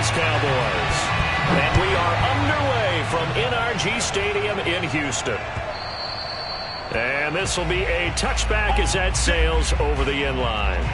Dallas Cowboys. And we are underway from NRG Stadium in Houston. And this will be a touchback as that sails over the end line.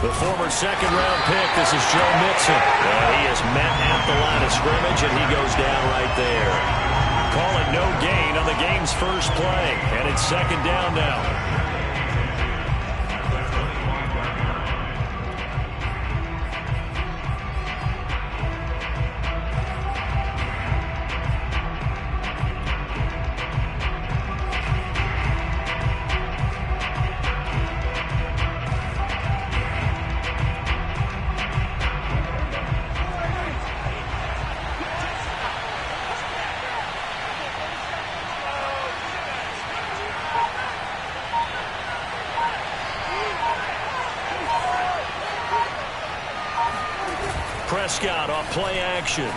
The former second-round pick, this is Joe Mixon. He is met at the line of scrimmage, and he goes down right there. Call it no gain on the game's first play, and it's second down now. Prescott off play action.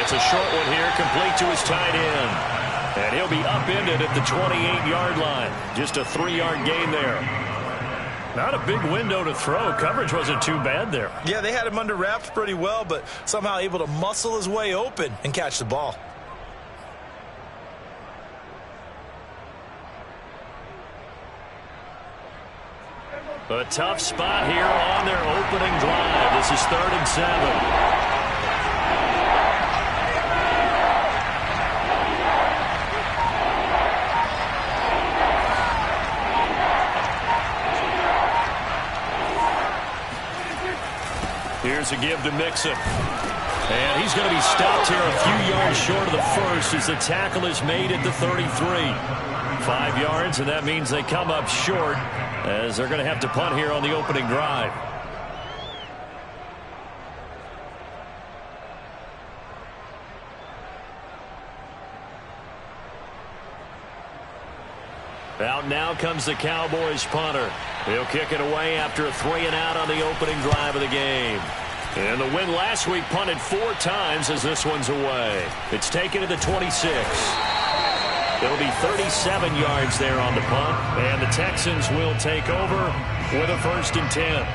It's a short one here, complete to his tight end. And he'll be upended at the 28-yard line. Just a 3-yard gain there. Not a big window to throw. Coverage wasn't too bad there. Yeah, they had him under wraps pretty well, but somehow able to muscle his way open and catch the ball. A tough spot here on their opening drive. This is 3rd and 7. Here's a give to Mixon. And he's going to be stopped here a few yards short of the first as the tackle is made at the 33. 5 yards, and that means they come up short as they're going to have to punt here on the opening drive. Out now comes the Cowboys punter. He'll kick it away after a 3-and-out on the opening drive of the game. And the win last week punted 4 times as this one's away. It's taken to the 26. It'll be 37 yards there on the punt, and the Texans will take over with a 1st and 10.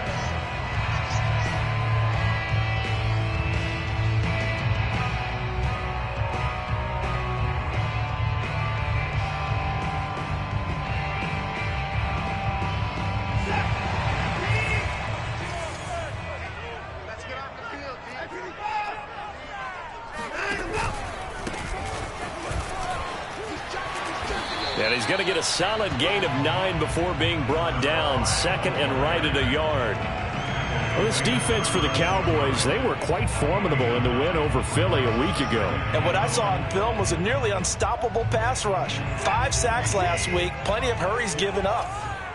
And he's going to get a solid gain of 9 before being brought down. 2nd and right at a yard. Well, this defense for the Cowboys, they were quite formidable in the win over Philly a week ago. And what I saw on film was a nearly unstoppable pass rush. 5 sacks last week, plenty of hurries given up.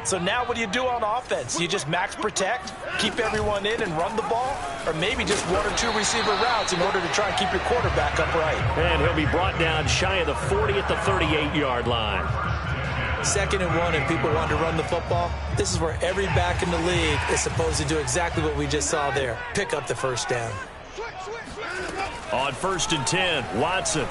So now what do you do on offense? You just max protect, keep everyone in and run the ball? Or maybe just 1 or 2 receiver routes in order to try and keep your quarterback upright? And he'll be brought down shy of the 40 at the 38-yard line. 2nd and 1 and people want to run the football. This is where every back in the league is supposed to do exactly what we just saw there. Pick up the 1st down. On 1st and 10, Watson.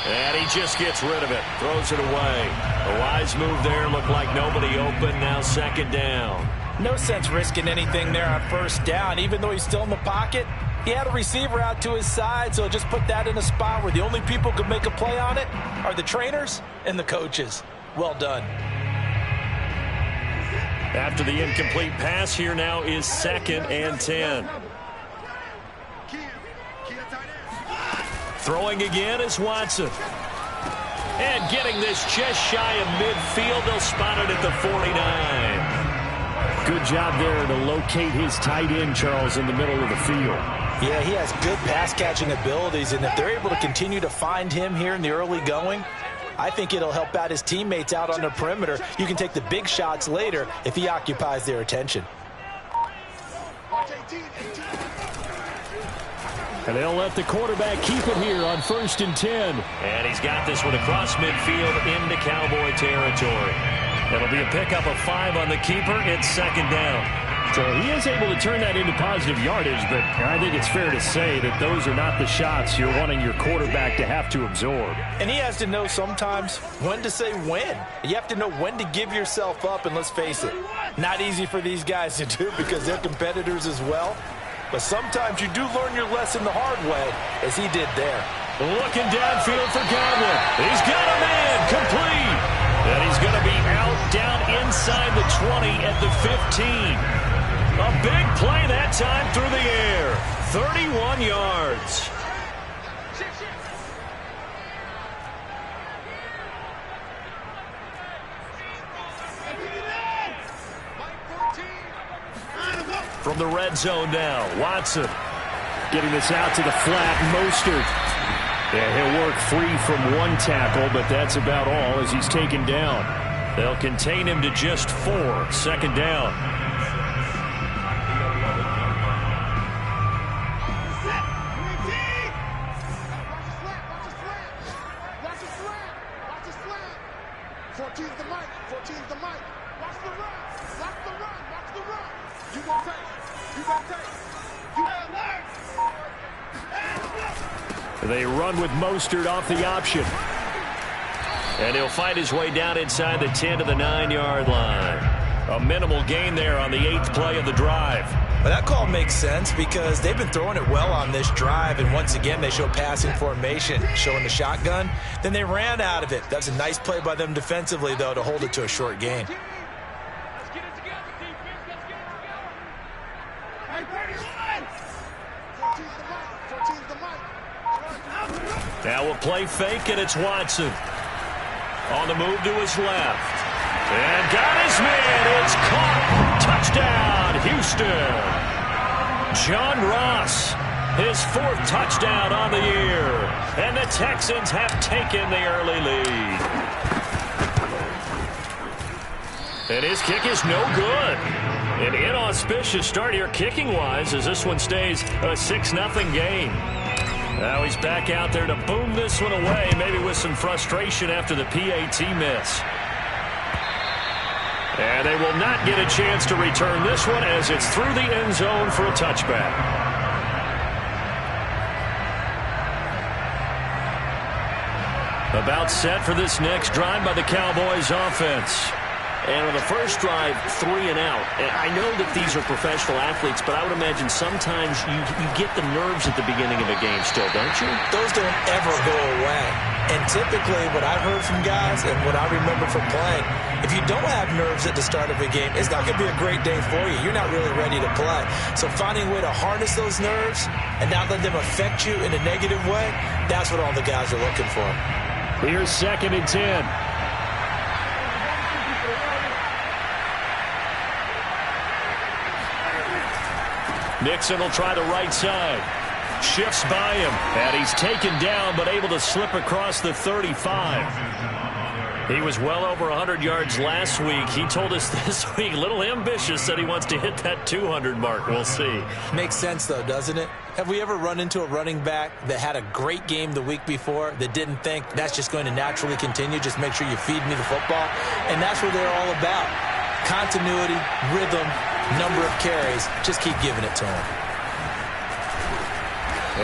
And he just gets rid of it. Throws it away. A wise move there. Looked like nobody open. Now 2nd down. No sense risking anything there on 1st down. Even though he's still in the pocket, he had a receiver out to his side, so just put that in a spot where the only people who could make a play on it are the trainers and the coaches. Well done. After the incomplete pass, here now is 2nd and 10. Throwing again is Watson. And getting this just shy of midfield. They'll spot it at the 49. Good job there to locate his tight end, Charles, in the middle of the field. Yeah, he has good pass-catching abilities, and if they're able to continue to find him here in the early going, I think it'll help out his teammates out on the perimeter. You can take the big shots later if he occupies their attention. And they'll let the quarterback keep it here on 1st and 10. And he's got this one across midfield into Cowboy territory. It'll be a pickup of 5 on the keeper. It's 2nd down. So he is able to turn that into positive yardage, but I think it's fair to say that those are not the shots you're wanting your quarterback to have to absorb. And he has to know sometimes when to say when. You have to know when to give yourself up, and let's face it, not easy for these guys to do because they're competitors as well. But sometimes you do learn your lesson the hard way, as he did there. Looking downfield for Godwin. He's got a man complete. And he's going to be out down inside the 20 at the 15. A big play that time through the air. 31 yards. From the red zone now, Watson getting this out to the flat. Mostert. Yeah, he'll work free from one tackle, but that's about all as he's taken down. They'll contain him to just 4. 2nd down. They run with Mostert off the option. And he'll fight his way down inside the 10 to the 9-yard line. A minimal gain there on the 8th play of the drive. Well, that call makes sense because they've been throwing it well on this drive, and once again they show passing formation, showing the shotgun. Then they ran out of it. That's a nice play by them defensively, though, to hold it to a short gain. Now we'll play fake, and it's Watson. On the move to his left. And got his man. It's caught. Touchdown, Houston. John Ross, his 4th touchdown on the year. And the Texans have taken the early lead. And his kick is no good. An inauspicious start here kicking-wise as this one stays a 6-0 game. Now he's back out there to boom this one away, maybe with some frustration after the PAT miss. And they will not get a chance to return this one as it's through the end zone for a touchback. About set for this next drive by the Cowboys offense. And on the first drive, 3 and out. And I know that these are professional athletes, but I would imagine sometimes you get the nerves at the beginning of a game still, don't you? Those don't ever go away. And typically what I've heard from guys and what I remember from playing, if you don't have nerves at the start of a game, it's not going to be a great day for you. You're not really ready to play. So finding a way to harness those nerves and not let them affect you in a negative way, that's what all the guys are looking for. Here's 2nd and 10. Nixon will try the right side. Shifts by him. And he's taken down, but able to slip across the 35. He was well over 100 yards last week. He told us this week, a little ambitious, said he wants to hit that 200 mark. We'll see. Makes sense, though, doesn't it? Have we ever run into a running back that had a great game the week before that didn't think that's just going to naturally continue? Just make sure you feed me the football. And that's what they're all about. Continuity, rhythm, number of carries. Just keep giving it to him.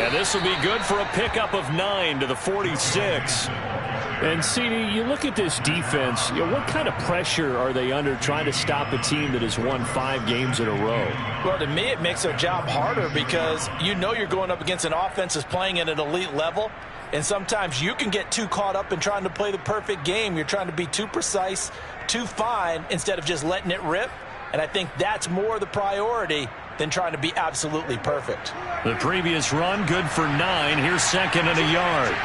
And this will be good for a pickup of 9 to the 46. And, CD, you look at this defense, what kind of pressure are they under trying to stop a team that has won 5 games in a row? Well, to me, it makes their job harder because you know you're going up against an offense that's playing at an elite level. And sometimes you can get too caught up in trying to play the perfect game. You're trying to be too precise, too fine, instead of just letting it rip. And I think that's more the priority than trying to be absolutely perfect. The previous run, good for 9. Here's 2nd and a yard.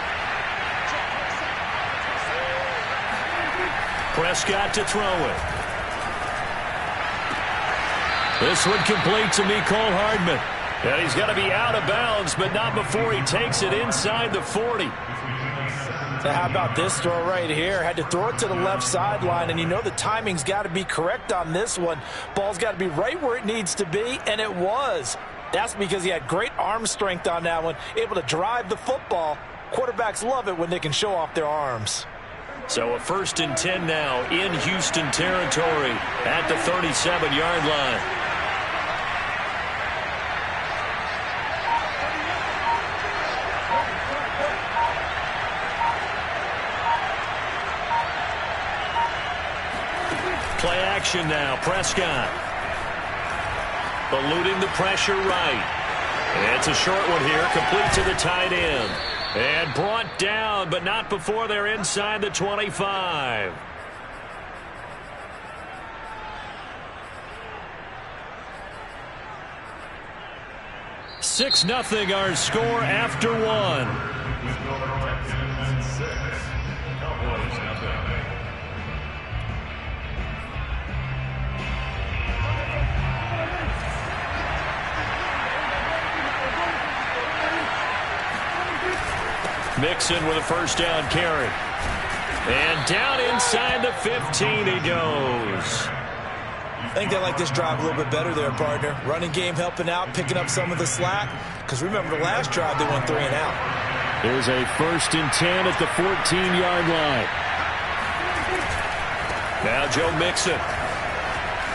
Prescott to throw it. This one complete to Mecole Hardman. And he's got to be out of bounds, but not before he takes it inside the 40. Now, how about this throw right here? Had to throw it to the left sideline, and you know the timing's got to be correct on this one. Ball's got to be right where it needs to be, and it was. That's because he had great arm strength on that one, able to drive the football. Quarterbacks love it when they can show off their arms. So a 1st and 10 now in Houston territory at the 37-yard line. Play action now. Prescott eluding the pressure right. It's a short one here, complete to the tight end. And brought down, but not before they're inside the 25. Six nothing our score after one. Mixon with a first down carry. And down inside the 15 he goes. I think they like this drive a little bit better there, partner. Running game helping out, picking up some of the slack. Because remember, the last drive they went 3 and out. Here's a 1st and 10 at the 14-yard line. Now Joe Mixon.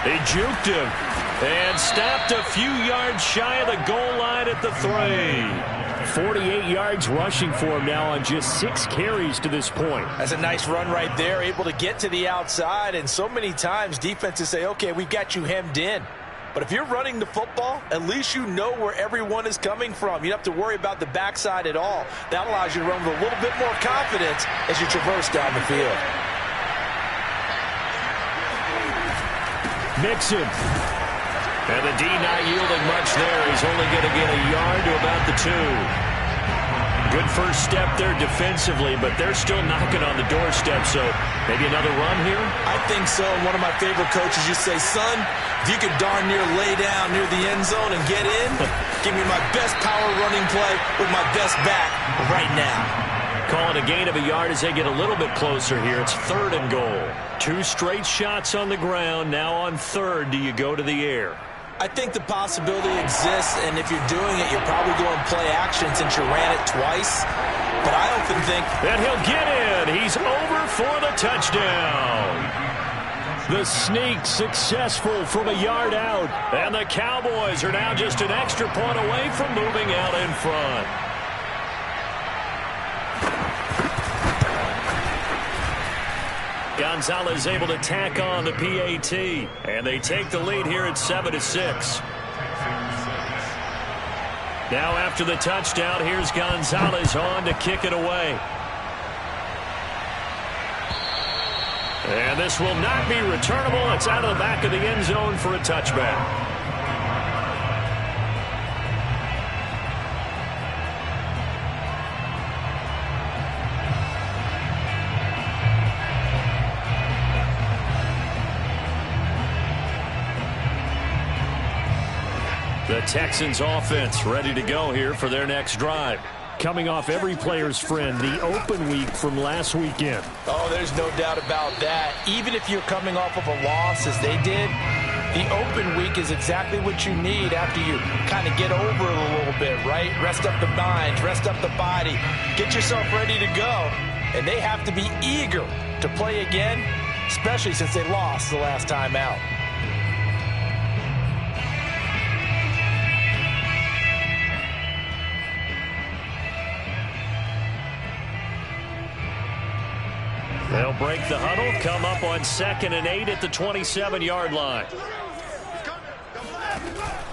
He juked him and stopped a few yards shy of the goal line at the 3. 48 yards rushing for him now on just 6 carries to this point. That's a nice run right there, able to get to the outside. And so many times defenses say, okay, we've got you hemmed in. But if you're running the football, at least you know where everyone is coming from. You don't have to worry about the backside at all. That allows you to run with a little bit more confidence as you traverse down the field. Mixon. And the D not yielding much there. He's only going to get a yard to about the 2. Good first step there defensively, but they're still knocking on the doorstep, so maybe another run here? I think so. One of my favorite coaches used to say, son, if you could darn near lay down near the end zone and get in, give me my best power running play with my best back right now. Call it a gain of a yard as they get a little bit closer here. It's 3rd and goal. 2 straight shots on the ground. Now on 3rd, do you go to the air? I think the possibility exists, and if you're doing it, you're probably going play action since you ran it twice. But I often think that he'll get in. He's over for the touchdown. The sneak successful from a yard out, and the Cowboys are now just an extra point away from moving out in front. Gonzalez able to tack on the PAT, and they take the lead here at 7-6. Now after the touchdown, here's Gonzalez on to kick it away. And this will not be returnable. It's out of the back of the end zone for a touchback. The Texans offense ready to go here for their next drive. Coming off every player's friend, the open week from last weekend. Oh, there's no doubt about that. Even if you're coming off of a loss as they did, the open week is exactly what you need after you kind of get over it a little bit, right? Rest up the mind, rest up the body, get yourself ready to go. And they have to be eager to play again, especially since they lost the last time out. They'll break the huddle, come up on 2nd and 8 at the 27-yard line.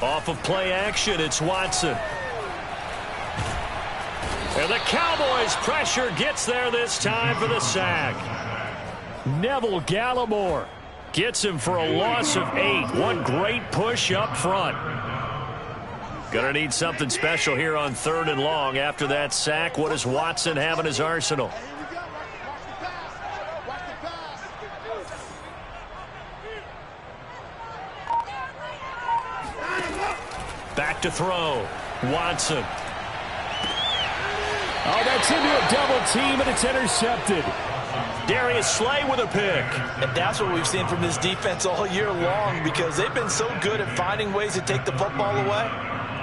Off of play action, it's Watson. And the Cowboys' pressure gets there this time for the sack. Neville Gallimore gets him for a loss of 8. One great push up front. Gonna need something special here on 3rd and long. After that sack, what does Watson have in his arsenal? Back to throw. Watson. Oh, that's into a double team, and it's intercepted. Darius Slay with a pick. And that's what we've seen from this defense all year long, because they've been so good at finding ways to take the football away.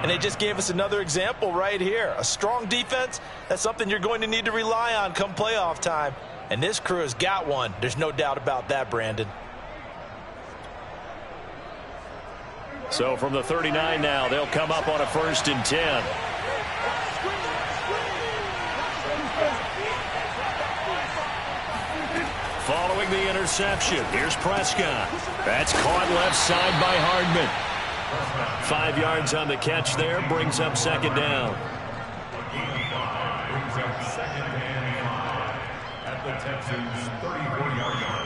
And they just gave us another example right here. A strong defense, that's something you're going to need to rely on come playoff time. And this crew has got one. There's no doubt about that, Brandon. So from the 39 now, they'll come up on a 1st and 10. Following the interception, here's Prescott. That's caught left side by Hardman. 5 yards on the catch there, brings up 2nd down. Brings up 2nd and 5 at the Texans' 34-yard line.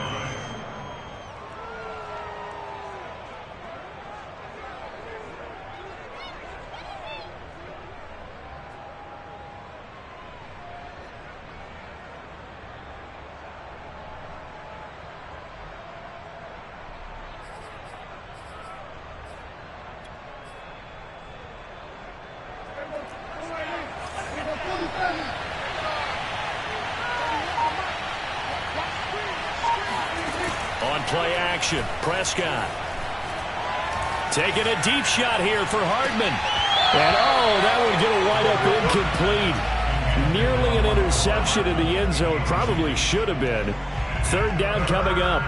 Play action. Prescott taking a deep shot here for Hardman. And that would get a wide up incomplete. Nearly an interception in the end zone. Probably should have been. 3rd down coming up.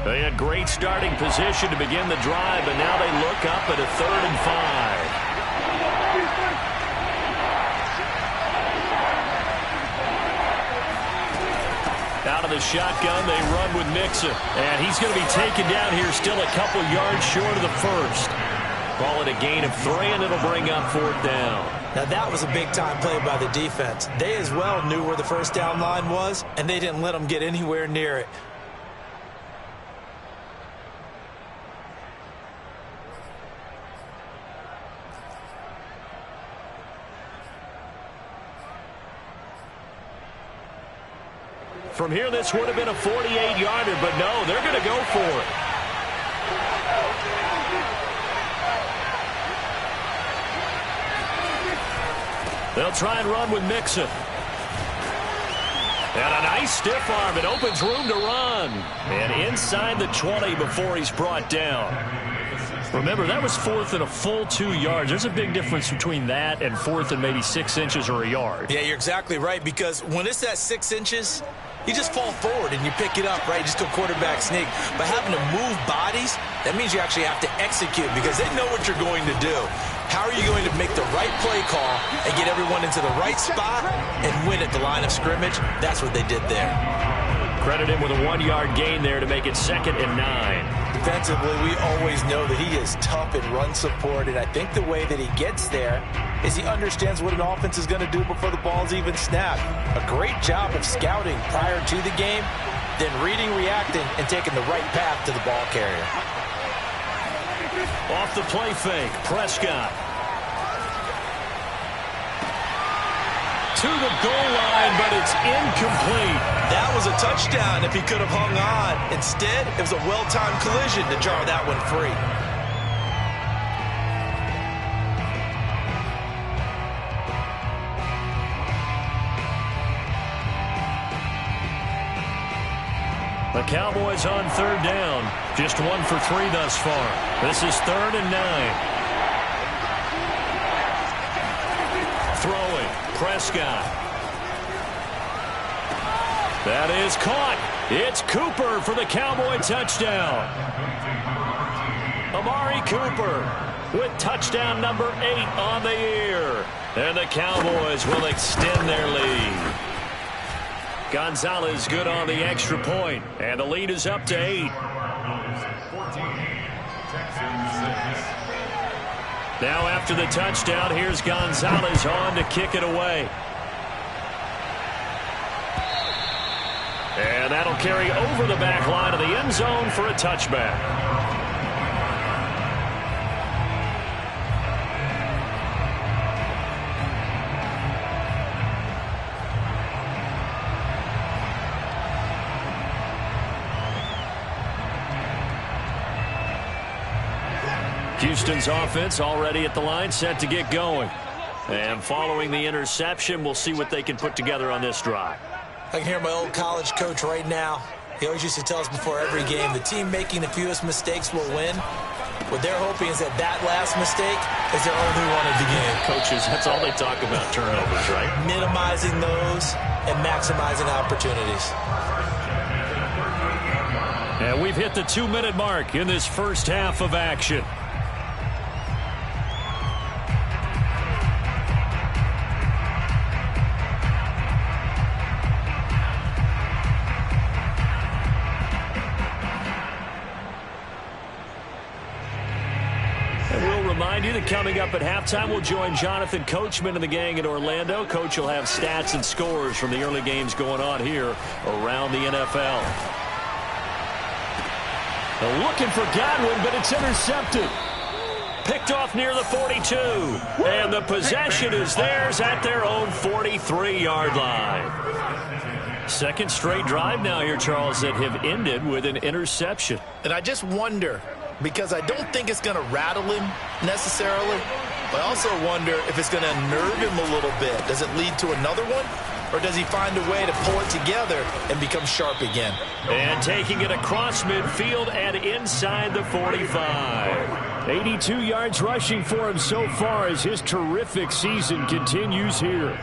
They had great starting position to begin the drive, but now they look up at a 3rd and 5. Out of the shotgun, they run with Mixon. And he's going to be taken down here still a couple yards short of the 1st. Call it a gain of 3, and it'll bring up 4th down. Now that was a big-time play by the defense. They as well knew where the 1st down line was, and they didn't let them get anywhere near it. From here, this would have been a 48-yarder, but no, they're going to go for it. They'll try and run with Mixon. And a nice stiff arm. It opens room to run. And inside the 20 before he's brought down. Remember, that was 4th and a full 2 yards. There's a big difference between that and 4th and maybe 6 inches or a yard. Yeah, you're exactly right, because when it's at 6 inches, you just fall forward and you pick it up, right? You just go quarterback sneak. But having to move bodies, that means you actually have to execute, because they know what you're going to do. How are you going to make the right play call and get everyone into the right spot and win at the line of scrimmage? That's what they did there. Credit him with a 1-yard gain there to make it 2nd and 9. Defensively, we always know that he is tough in run support, and I think the way that he gets there is he understands what an offense is going to do before the ball's even snapped. A great job of scouting prior to the game, then reading, reacting, and taking the right path to the ball carrier. Off the play fake, Prescott. To the goal line, but it's incomplete. That was a touchdown if he could have hung on. Instead, it was a well-timed collision to jar that one free. The Cowboys on 3rd down. Just 1 for 3 thus far. This is 3rd and 9. Throwing, Prescott. That is caught. It's Cooper for the Cowboy touchdown. Amari Cooper with touchdown number 8 on the year. And the Cowboys will extend their lead. Gonzalez good on the extra point, and the lead is up to 8. Now after the touchdown, here's Gonzalez on to kick it away. And that'll carry over the back line of the end zone for a touchback. Houston's offense already at the line, set to get going. And following the interception, we'll see what they can put together on this drive. I can hear my old college coach right now. He always used to tell us before every game, the team making the fewest mistakes will win. What they're hoping is that last mistake is their only one of the game. Coaches, that's all they talk about, turnovers, right? Minimizing those and maximizing opportunities. And we've hit the 2-minute mark in this first half of action. Remind you that coming up at halftime, we'll join Jonathan Coachman and the gang in Orlando. Coach will have stats and scores from the early games going on here around the NFL. Looking for Godwin, but it's intercepted. Picked off near the 42. And the possession is theirs at their own 43-yard line. Second straight drive now here, Charles, that have ended with an interception. And I just wonder, because I don't think it's going to rattle him necessarily, but I also wonder if it's going to unnerve him a little bit. Does it lead to another one? Or does he find a way to pull it together and become sharp again? And taking it across midfield and inside the 45. 82 yards rushing for him so far as his terrific season continues here.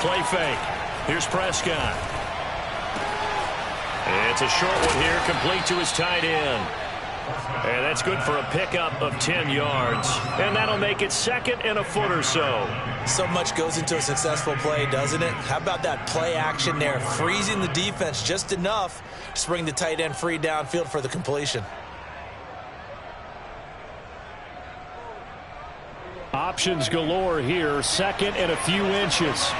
Play fake. Here's Prescott. It's a short one here, complete to his tight end. And that's good for a pickup of 10 yards. And that'll make it second and a foot or so. So much goes into a successful play, doesn't it? How about that play action there? Freezing the defense just enough to bring the tight end free downfield for the completion. Options galore here. Second and a few inches.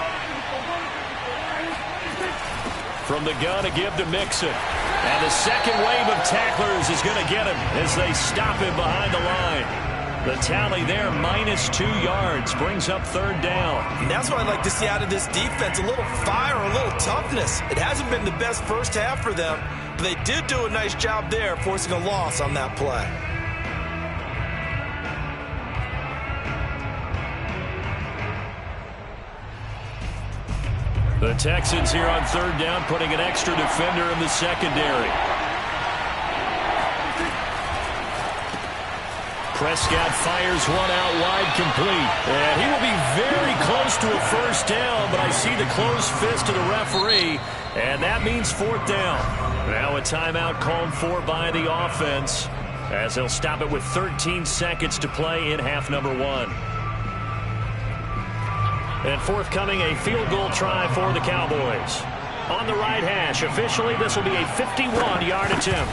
From the gun, a give to Mixon. And the second wave of tacklers is going to get him as they stop him behind the line. The tally there, -2 yards, brings up third down. And that's what I'd like to see out of this defense, a little fire, a little toughness. It hasn't been the best first half for them, but they did do a nice job there, forcing a loss on that play. The Texans here on third down, putting an extra defender in the secondary. Prescott fires one out wide, complete. And he will be very close to a first down, but I see the closed fist of the referee, and that means fourth down. Now a timeout called for by the offense, as they'll stop it with 13 seconds to play in half number one. And forthcoming, a field goal try for the Cowboys. On the right hash, officially, this will be a 51-yard attempt.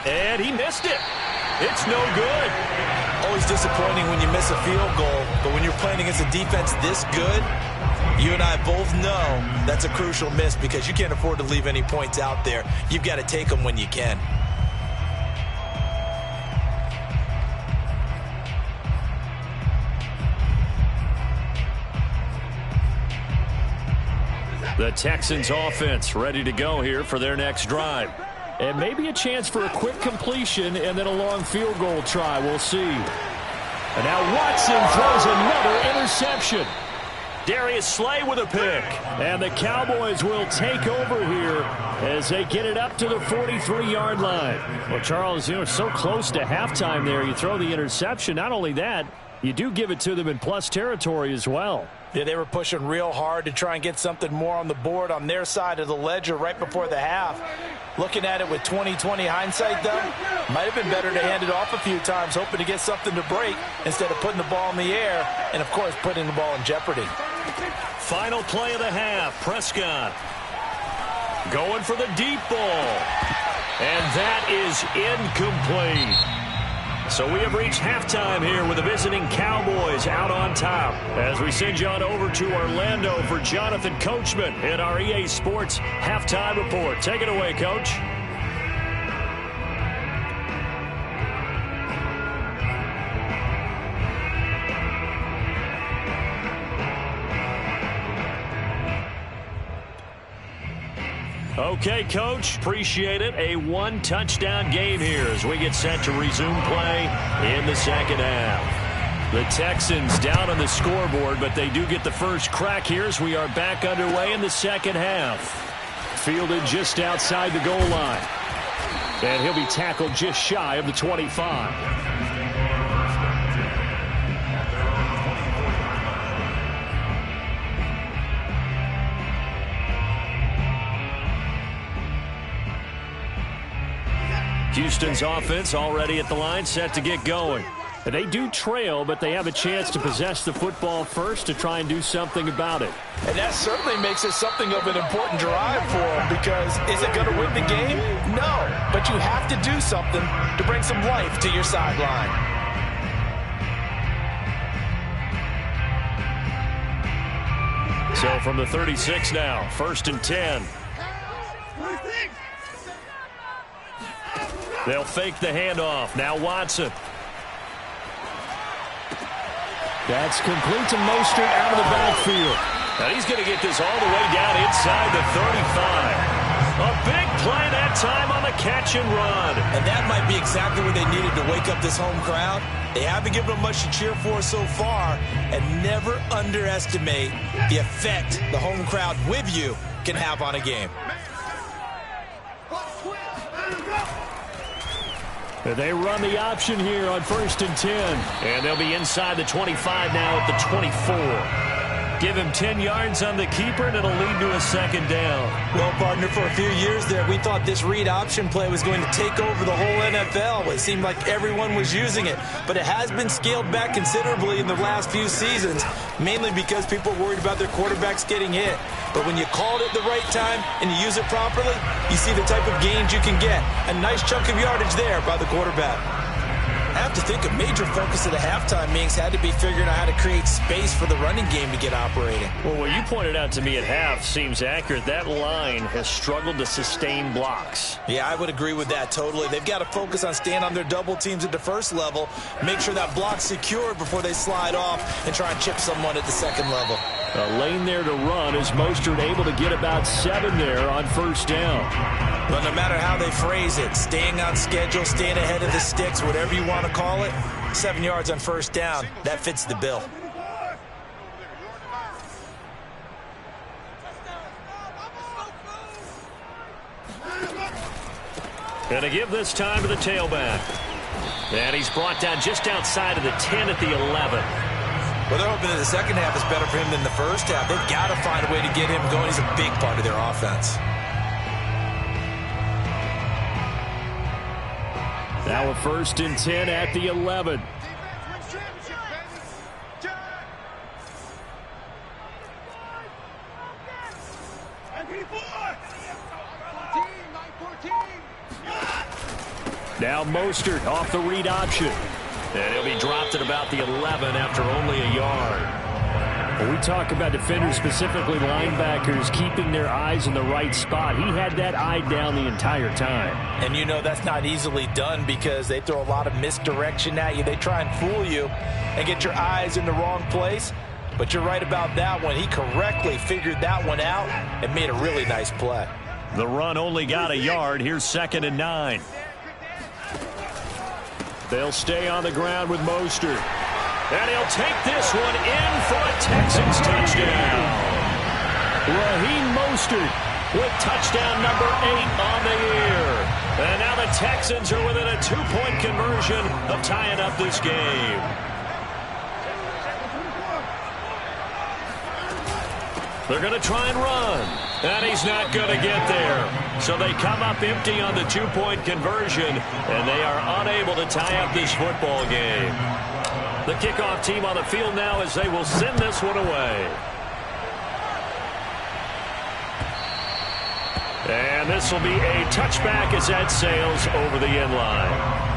And he missed it. It's no good. Always disappointing when you miss a field goal, but when you're playing against a defense this good, you and I both know that's a crucial miss because you can't afford to leave any points out there. You've got to take them when you can. The Texans offense ready to go here for their next drive. And maybe a chance for a quick completion and then a long field goal try. We'll see. And now Watson throws another interception. Darius Slay with a pick. And the Cowboys will take over here as they get it up to the 43-yard line. Well, Charles, so close to halftime there. You throw the interception. Not only that, you do give it to them in plus territory as well. Yeah, they were pushing real hard to try and get something more on the board on their side of the ledger right before the half. Looking at it with 20/20 hindsight, though, might have been better to hand it off a few times, hoping to get something to break instead of putting the ball in the air and, of course, putting the ball in jeopardy. Final play of the half, Prescott going for the deep ball. And that is incomplete. So we have reached halftime here with the visiting Cowboys out on top. As we send you on over to Orlando for Jonathan Coachman in our EA Sports Halftime Report. Take it away, Coach. Okay, Coach, appreciate it. A one-touchdown game here as we get set to resume play in the second half. The Texans down on the scoreboard, but they do get the first crack here as we are back underway in the second half. Fielded just outside the goal line. And he'll be tackled just shy of the 25. Houston's offense already at the line, set to get going. They do trail, but they have a chance to possess the football first to try and do something about it. And that certainly makes it something of an important drive for them, because is it going to win the game? No, but you have to do something to bring some life to your sideline. So from the 36 now, 1st and 10. They'll fake the handoff. Now Watson. That's complete to Mostert out of the backfield. And he's going to get this all the way down inside the 35. A big play that time on the catch and run. And that might be exactly what they needed to wake up this home crowd. They haven't given them much to cheer for so far. And never underestimate the effect the home crowd with you can have on a game. They run the option here on 1st and 10. And they'll be inside the 25 now at the 24. Give him 10 yards on the keeper, and it'll lead to a second down. Well, partner, for a few years there, we thought this read option play was going to take over the whole NFL. It seemed like everyone was using it. But it has been scaled back considerably in the last few seasons, mainly because people are worried about their quarterbacks getting hit. But when you call it at the right time and you use it properly, you see the type of gains you can get. A nice chunk of yardage there by the quarterback. I have to think a major focus of the halftime meetings had to be figuring out how to create space for the running game to get operating. Well, what you pointed out to me at half seems accurate. That line has struggled to sustain blocks. Yeah, I would agree with that totally. They've got to focus on staying on their double teams at the first level, make sure that block's secured before they slide off and try and chip someone at the second level. A lane there to run. Is Mostert able to get about 7 there on 1st down? But no matter how they phrase it, staying on schedule, staying ahead of the sticks, whatever you want to call it, 7 yards on 1st down, that fits the bill. And to give this time to the tailback. And he's brought down just outside of the 10 at the 11. Well, they're hoping that the second half is better for him than the first half. They've got to find a way to get him going. He's a big part of their offense. Now a 1st and 10 at the 11. Now Mostert off the read option. And he'll be dropped at about the 11 after only a yard. When we talk about defenders, specifically linebackers, keeping their eyes in the right spot, he had that eye down the entire time. And you know that's not easily done because they throw a lot of misdirection at you. They try and fool you and get your eyes in the wrong place. But you're right about that one. He correctly figured that one out and made a really nice play. The run only got a yard. Here's 2nd and 9. They'll stay on the ground with Mostert. And he'll take this one in for a Texans touchdown. Raheem Mostert with touchdown number 8 on the year. And now the Texans are within a 2-point conversion of tying up this game. They're going to try and run. And he's not going to get there. So they come up empty on the 2-point conversion, and they are unable to tie up this football game. The kickoff team on the field now as they will send this one away. And this will be a touchback as that sails over the end line.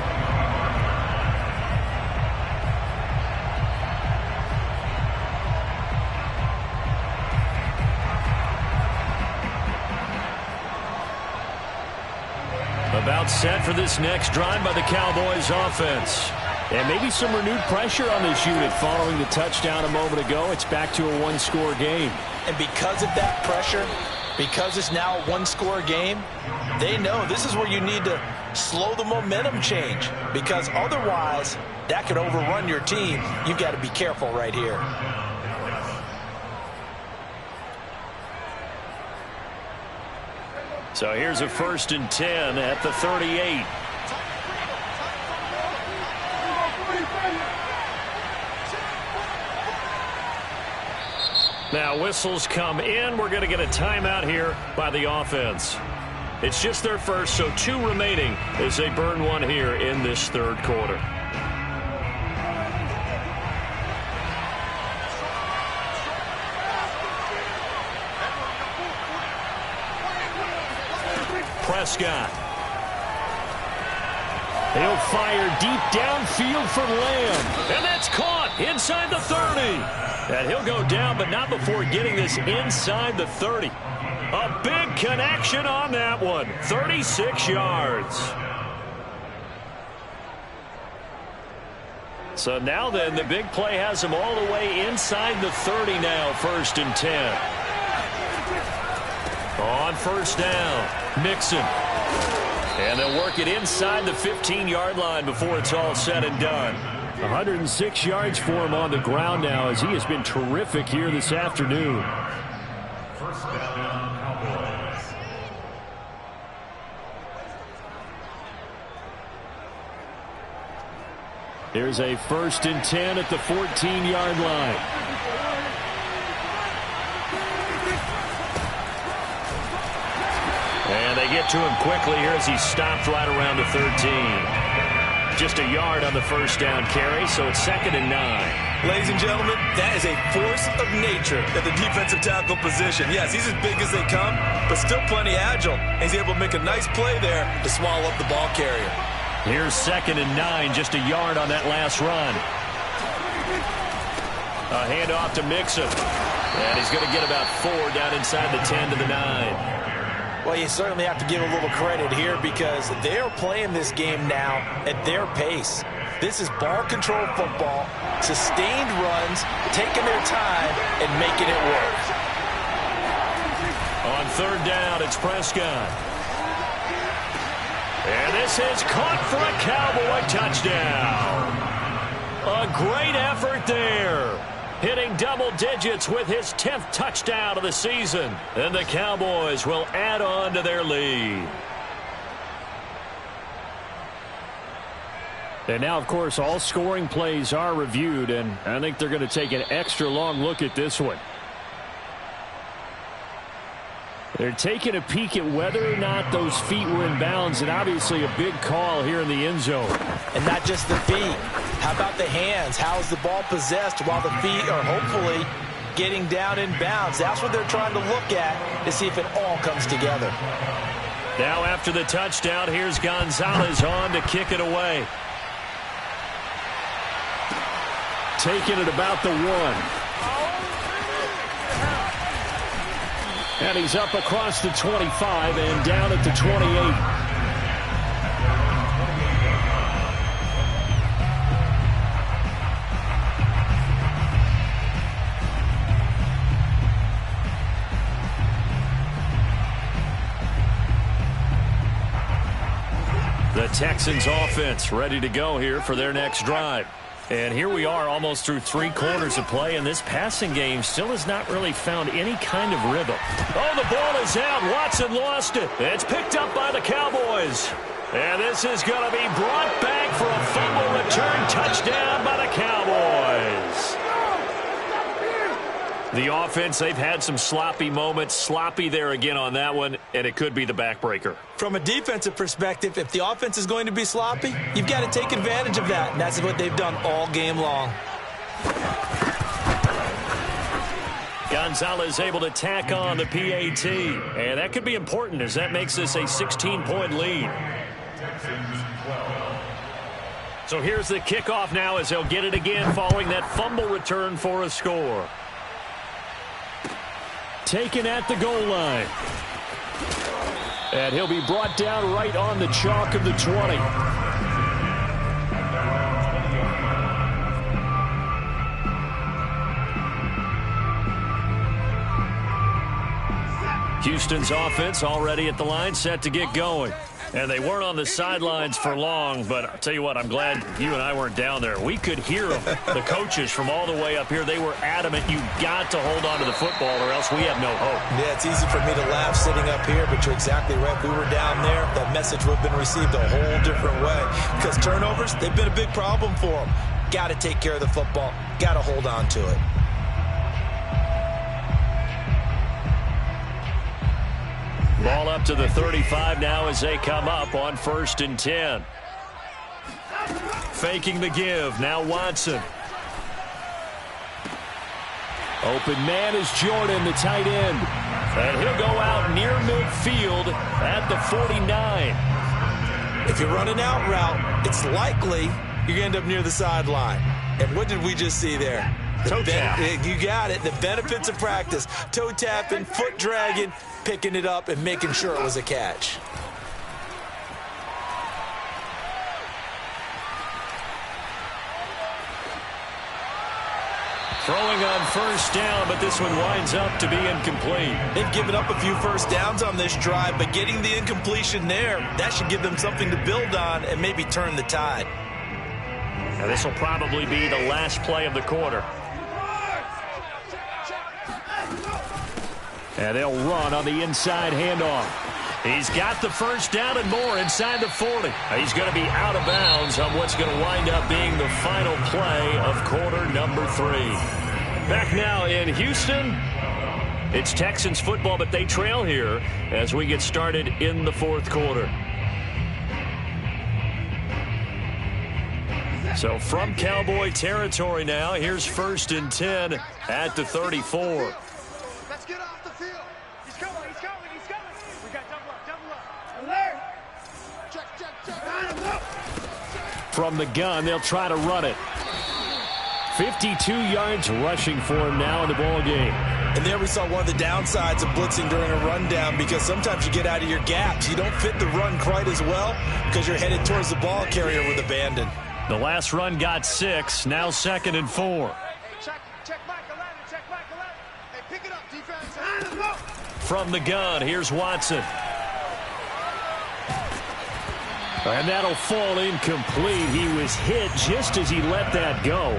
About set for this next drive by the Cowboys offense. And maybe some renewed pressure on this unit following the touchdown a moment ago. It's back to a one-score game. And because of that pressure, because it's now a one-score game, they know this is where you need to slow the momentum change, because otherwise that could overrun your team. You've got to be careful right here. So here's a 1st and 10 at the 38. Now whistles come in. We're going to get a timeout here by the offense. It's just their first, so 2 remaining as they burn one here in this 3rd quarter. Prescott. He'll fire deep downfield for Lamb. And that's caught inside the 30. And he'll go down, but not before getting this inside the 30. A big connection on that one. 36 yards. So now then, the big play has him all the way inside the 30 now, 1st and 10. On 1st down, Mixon. And they'll work it inside the 15-yard line before it's all said and done. 106 yards for him on the ground now, as he has been terrific here this afternoon. 1st down, Cowboys. There's a 1st and 10 at the 14-yard line. And they get to him quickly here as he stopped right around the 13. Just a yard on the 1st down carry, so it's 2nd and 9. Ladies and gentlemen, that is a force of nature at the defensive tackle position. Yes, he's as big as they come, but still plenty agile. And he's able to make a nice play there to swallow up the ball carrier. Here's 2nd and 9, just a yard on that last run. A handoff to Mixon. And he's going to get about 4 down inside the 10 to the 9. Well, you certainly have to give a little credit here, because they're playing this game now at their pace. This is ball control football, sustained runs, taking their time and making it work. On 3rd down, it's Prescott. And this is caught for a Cowboy touchdown. A great effort there. Hitting double digits with his 10th touchdown of the season. And the Cowboys will add on to their lead. And now, of course, all scoring plays are reviewed, and I think they're going to take an extra long look at this one. They're taking a peek at whether or not those feet were in bounds, and obviously a big call here in the end zone. And not just the feet. How about the hands? How's the ball possessed while the feet are hopefully getting down in bounds? That's what they're trying to look at to see if it all comes together. Now after the touchdown, here's Gonzalez on to kick it away. Taking it about the 1. And he's up across the 25 and down at the 28. The Texans offense ready to go here for their next drive. And here we are almost through 3 quarters of play, and this passing game still has not really found any kind of rhythm. Oh, the ball is out. Watson lost it. It's picked up by the Cowboys. And this is going to be brought back for a fumble return touchdown by the Cowboys. The offense, they've had some sloppy moments. Sloppy there again on that one, and it could be the backbreaker. From a defensive perspective, if the offense is going to be sloppy, you've got to take advantage of that, and that's what they've done all game long. Gonzalez able to tack on the PAT, and that could be important as that makes this a 16-point lead. So here's the kickoff now as they'll get it again following that fumble return for a score. Taken at the goal line. And he'll be brought down right on the chalk of the 20. Houston's offense already at the line, set to get going. And they weren't on the sidelines for long, but I'll tell you what, I'm glad you and I weren't down there. We could hear them, the coaches from all the way up here. They were adamant, you've got to hold on to the football or else we have no hope. Yeah, it's easy for me to laugh sitting up here, but you're exactly right. If we were down there, that message would have been received a whole different way. Because turnovers, they've been a big problem for them. Got to take care of the football. Got to hold on to it. Ball up to the 35 now as they come up on 1st and 10. Faking the give. Now Watson. Open man is Jordan, the tight end. And he'll go out near midfield at the 49. If you're running out route, it's likely you're going to end up near the sideline. And what did we just see there? Toe tap. You got it. The benefits of practice. Toe tapping, foot dragging, picking it up, and making sure it was a catch. Throwing on 1st down, but this one winds up to be incomplete. They've given up a few first downs on this drive, but getting the incompletion there, that should give them something to build on and maybe turn the tide. Now this will probably be the last play of the quarter. And they'll run on the inside handoff. He's got the 1st down and more inside the 40. He's going to be out of bounds on what's going to wind up being the final play of quarter number 3. Back now in Houston. It's Texans football, but they trail here as we get started in the 4th quarter. So from Cowboy territory now, here's 1st and 10 at the 34. Let's get off the field. He's coming. We got double up. Alert. Check. From the gun, they'll try to run it. 52 yards rushing for him now in the ball game. And there we saw one of the downsides of blitzing during a rundown, because sometimes you get out of your gaps. You don't fit the run quite as well because you're headed towards the ball carrier with abandon. The last run got 6, now 2nd and 4. Check Mike 11. Hey, pick it up, defense. From the gun, here's Watson. And that'll fall incomplete. He was hit just as he let that go.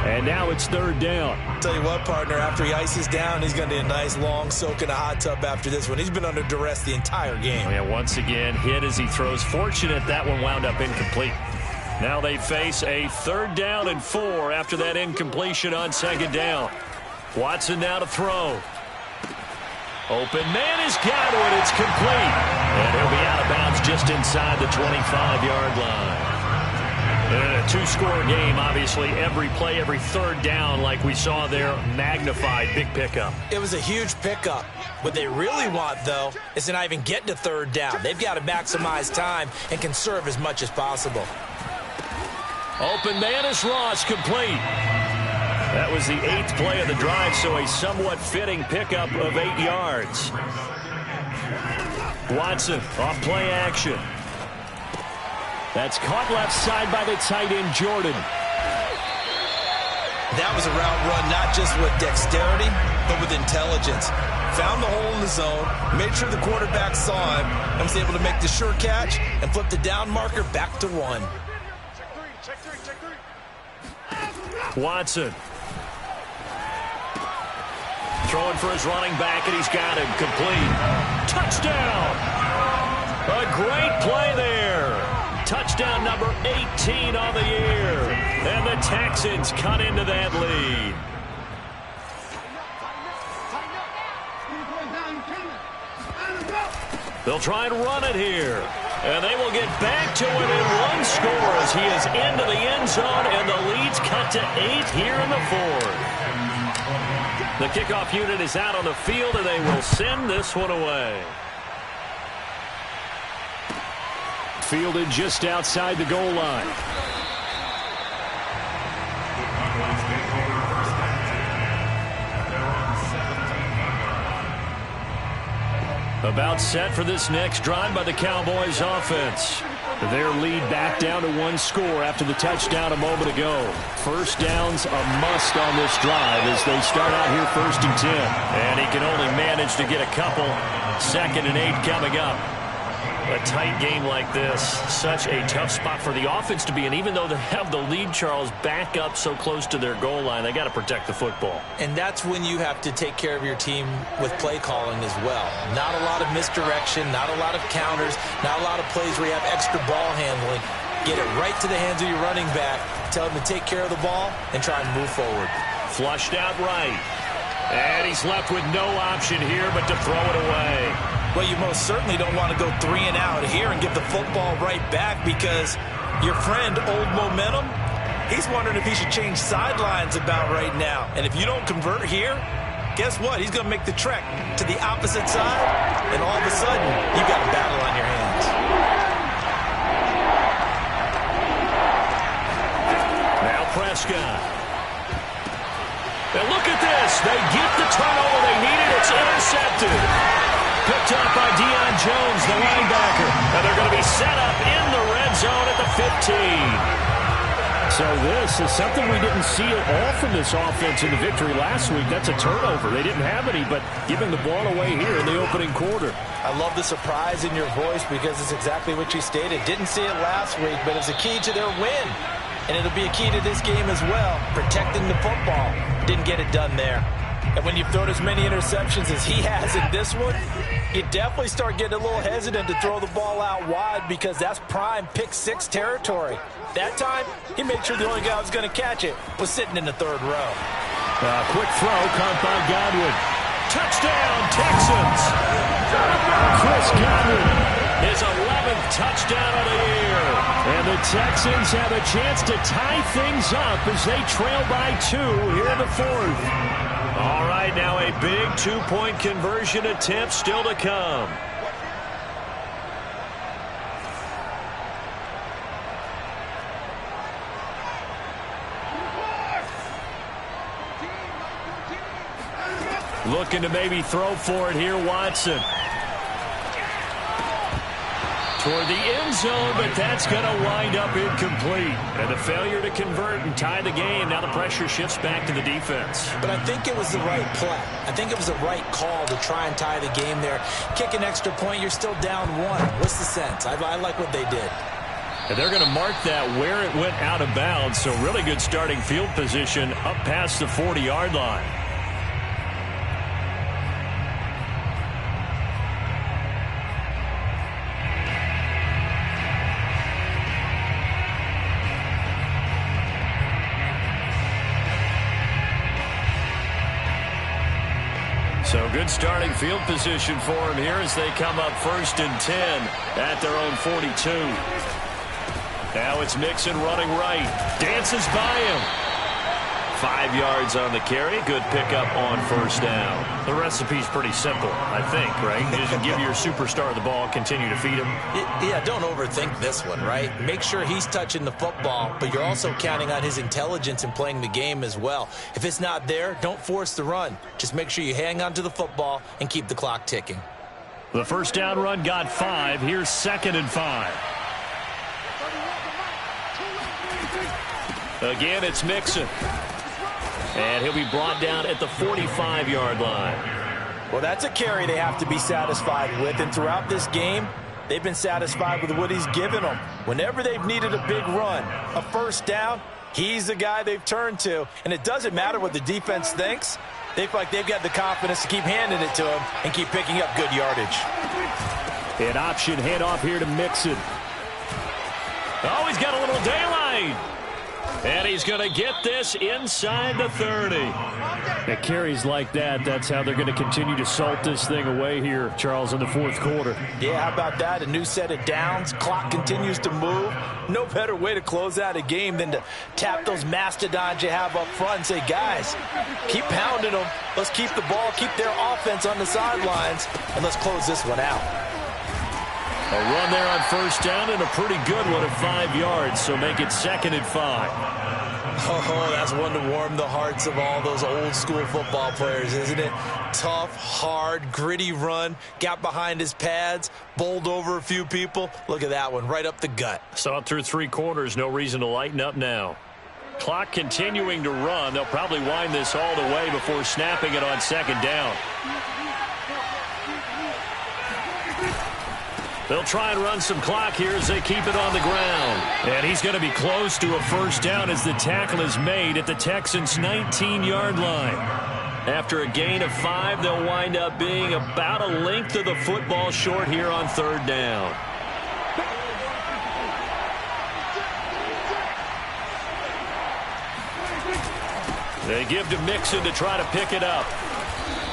And now it's 3rd down. Tell you what, partner, after he ices down, he's going to need a nice long soak in a hot tub after this one. He's been under duress the entire game. Yeah, once again, hit as he throws. Fortunate that one wound up incomplete. Now they face a 3rd down and 4 after that incompletion on 2nd down. Watson now to throw. Open man is got it. It's complete. And he'll be out of bounds just inside the 25-yard line. In a 2-score game, obviously, every play, every 3rd down, like we saw there, magnified, big pickup. It was a huge pickup. What they really want, though, is to not even get to 3rd down. They've got to maximize time and conserve as much as possible. Open man is Ross, complete. That was the 8th play of the drive, so a somewhat fitting pickup of 8 yards. Watson off play action. That's caught left side by the tight end, Jordan. That was a route run not just with dexterity, but with intelligence. Found the hole in the zone, made sure the quarterback saw him, and was able to make the sure catch and flip the down marker back to 1. Check three. Watson. Throwing for his running back, and he's got him complete. Touchdown! A great play there. Touchdown number 18 on the year. And the Texans cut into that lead. They'll try and run it here. And they will get back to it in 1 score as he is into the end zone, and the lead's cut to 8 here in the 4th. The kickoff unit is out on the field, and they will send this one away. Fielded just outside the goal line. About set for this next drive by the Cowboys offense. Their lead back down to 1 score after the touchdown a moment ago. First down's a must on this drive as they start out here 1st and 10. And he can only manage to get a couple. 2nd and 8 coming up. A tight game like this, such a tough spot for the offense to be in. Even though they have the lead, Charles, back up so close to their goal line, they got to protect the football. And that's when you have to take care of your team with play calling as well. Not a lot of misdirection, not a lot of counters, not a lot of plays where you have extra ball handling. Get it right to the hands of your running back, tell him to take care of the ball, and try and move forward. Flushed out right. And he's left with no option here but to throw it away. Well, you most certainly don't want to go 3 and out here and get the football right back because your friend, Old Momentum, he's wondering if he should change sidelines about right now. And if you don't convert here, guess what? He's going to make the trek to the opposite side, and all of a sudden, you've got a battle on your hands. Now Prescott. And look at this. They get the turnover they needed. It's intercepted. Picked up by Deion Jones, the linebacker. And they're going to be set up in the red zone at the 15. So this is something we didn't see at all from this offense in the victory last week. That's a turnover. They didn't have any, but giving the ball away here in the opening quarter. I love the surprise in your voice because it's exactly what you stated. Didn't see it last week, but it's a key to their win. And it'll be a key to this game as well, protecting the football. Didn't get it done there. And when you've thrown as many interceptions as he has in this one, you definitely start getting a little hesitant to throw the ball out wide because that's prime pick 6 territory. That time, he made sure the only guy who was going to catch it was sitting in the 3rd row. Quick throw caught by Godwin. Touchdown, Texans! Chris Godwin, his 11th touchdown of the year. And the Texans have a chance to tie things up as they trail by 2 here in the 4th. All right, now a big 2-point conversion attempt still to come. Looking to maybe throw for it here, Watson. Toward the end zone, but that's going to wind up incomplete. And a failure to convert and tie the game. Now the pressure shifts back to the defense. But I think it was the right play. I think it was the right call to try and tie the game there. Kick an extra point, you're still down 1. What's the sense? I like what they did. And they're going to mark that where it went out of bounds. So really good starting field position up past the 40-yard line. So good starting field position for him here as they come up 1st and 10 at their own 42. Now it's Mixon running right. Dances by him. 5 yards on the carry. Good pickup on 1st down. The recipe's pretty simple, I think, right? Just give your superstar the ball, continue to feed him. Yeah, don't overthink this one, right? Make sure he's touching the football, but you're also counting on his intelligence in playing the game as well. If it's not there, don't force the run. Just make sure you hang on to the football and keep the clock ticking. The 1st down run got 5. Here's 2nd and 5. Again, it's Mixon. And he'll be brought down at the 45-yard line. Well, that's a carry they have to be satisfied with. And throughout this game, they've been satisfied with what he's given them. Whenever they've needed a big run, a 1st down, he's the guy they've turned to. And it doesn't matter what the defense thinks. They feel like they've got the confidence to keep handing it to him and keep picking up good yardage. An option handoff here to Mixon. Oh, he's got a little daylight. And he's going to get this inside the 30. At carries like that, that's how they're going to continue to salt this thing away here, Charles, in the 4th quarter. Yeah, how about that? A new set of downs. Clock continues to move. No better way to close out a game than to tap those mastodons you have up front and say, guys, keep pounding them. Let's keep the ball, keep their offense on the sidelines, and let's close this one out. A run there on 1st down and a pretty good one at 5 yards, so make it 2nd and 5. Oh, that's one to warm the hearts of all those old school football players, isn't it? Tough, hard, gritty run, got behind his pads, bowled over a few people. Look at that one, right up the gut. Saw it through 3 quarters, no reason to lighten up now. Clock continuing to run. They'll probably wind this all the way before snapping it on 2nd down. They'll try and run some clock here as they keep it on the ground. And he's going to be close to a 1st down as the tackle is made at the Texans' 19-yard line. After a gain of 5, they'll wind up being about a length of the football short here on 3rd down. They give to Mixon to try to pick it up.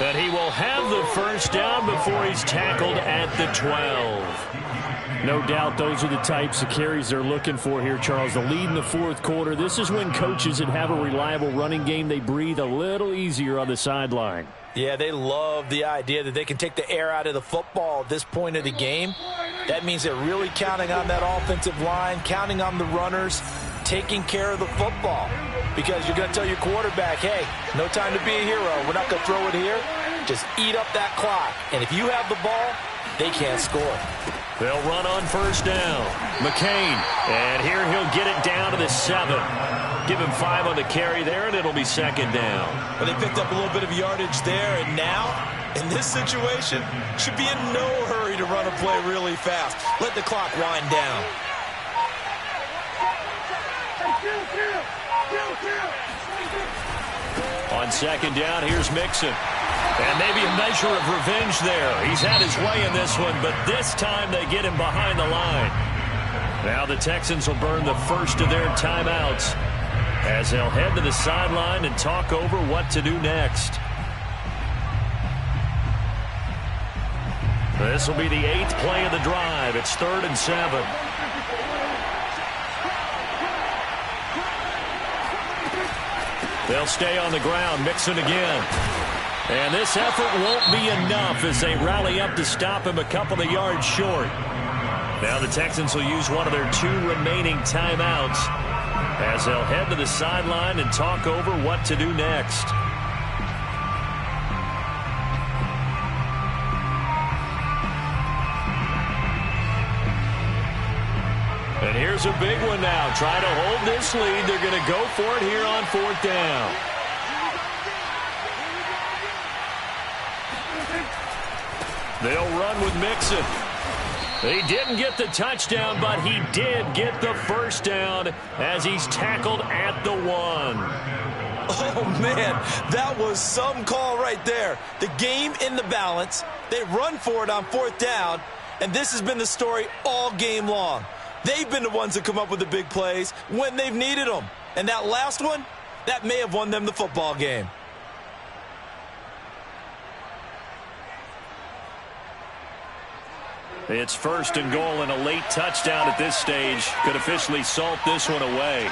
And he will have the 1st down before he's tackled at the 12. No doubt those are the types of carries they're looking for here, Charles. The lead in the 4th quarter. This is when coaches that have a reliable running game, they breathe a little easier on the sideline. Yeah, they love the idea that they can take the air out of the football at this point of the game. That means they're really counting on that offensive line, counting on the runners, taking care of the football. Because you're going to tell your quarterback, hey, no time to be a hero. We're not going to throw it here. Just eat up that clock. And if you have the ball, they can't score. They'll run on 1st down. McCain. And here he'll get it down to the 7. Give him 5 on the carry there, and it'll be 2nd down. Well, they picked up a little bit of yardage there, and now, in this situation, should be in no hurry to run a play really fast. Let the clock wind down. On 2nd down, here's Mixon. And maybe a measure of revenge there. He's had his way in this one, but this time they get him behind the line. Now the Texans will burn the first of their timeouts as they'll head to the sideline and talk over what to do next. This will be the 8th play of the drive. It's 3rd and 7. They'll stay on the ground. Mixon again. And this effort won't be enough as they rally up to stop him a couple of yards short. Now the Texans will use one of their 2 remaining timeouts as they'll head to the sideline and talk over what to do next. And here's a big one now. Trying to hold this lead. They're going to go for it here on 4th down. They'll run with Mixon. He didn't get the touchdown, but he did get the 1st down as he's tackled at the 1. Oh, man, that was some call right there. The game in the balance. They run for it on 4th down, and this has been the story all game long. They've been the ones that come up with the big plays when they've needed them. And that last one, that may have won them the football game. It's 1st and goal, and a late touchdown at this stage could officially salt this one away.